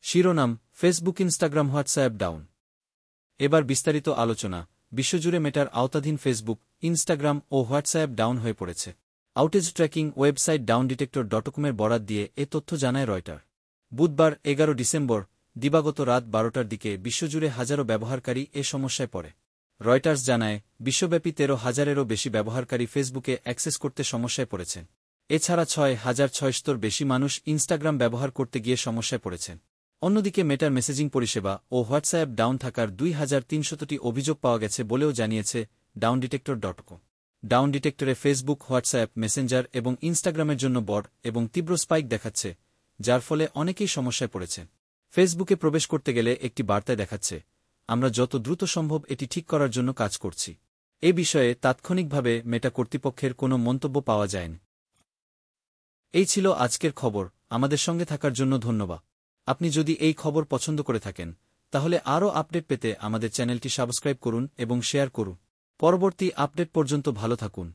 শিরোনাম: Facebook, Instagram, WhatsApp down. এবার বিস্তারিত আলোচনা। বিশ্বজুড়ে মেটার আওতাধীন ফেসবুক, ইনস্টাগ্রাম ও হোয়াটসঅ্যাপ ডাউন হয়ে পড়েছে। আউটেজ ট্র্যাকিং ওয়েবসাইট ডাউনডিটেক্টর.কমের বরাত দিয়ে এ তথ্য জানায় রয়টার। বুধবার 11 ডিসেম্বর দিবাগত রাত 12টার দিকে বিশ্বজুড়ে হাজারো ব্যবহারকারী এ সমস্যায় পড়ে। রয়টার্স জানায়, বিশ্বব্যাপী 13,000-এরও বেশি ব্যবহারকারী ফেসবুকে অ্যাক্সেস করতে সমস্যায় পড়েছেন। এছাড়া 6,600-র বেশি মানুষ ইনস্টাগ্রাম ব্যবহার করতে গিয়ে সমস্যায় পড়েছেন। অন্যদিকে মেটার মেসেজিং পরিষেবা ও হোয়াটসঅ্যাপ ডাউন থাকার 2,300টি অভিযোগ পাওয়া গেছে বলেও জানিয়েছে ডাউনডিটেক্টর.কম। ডাউনডিটেক্টরে ফেসবুক, হোয়াটসঅ্যাপ, মেসেঞ্জার এবং ইনস্টাগ্রামের জন্য বড় এবং তীব্র স্পাইক দেখাচ্ছে, যার ফলে অনেকেই সমস্যায় পড়েছেন। ফেসবুকে প্রবেশ করতে গেলে একটি বার্তায় দেখাচ্ছে, আমরা যত দ্রুত সম্ভব এটি ঠিক করার জন্য কাজ করছি। এ বিষয়ে তাৎক্ষণিকভাবে মেটা কর্তৃপক্ষের কোনো মন্তব্য পাওয়া যায়নি। এই ছিল আজকের খবর। আমাদের সঙ্গে থাকার জন্য ধন্যবাদ। আপনি যদি এই খবর পছন্দ করে থাকেন, তাহলে আরও আপডেট পেতে আমাদের চ্যানেলটি সাবস্ক্রাইব করুন এবং শেয়ার করুন। পরবর্তী আপডেট পর্যন্ত ভালো থাকুন।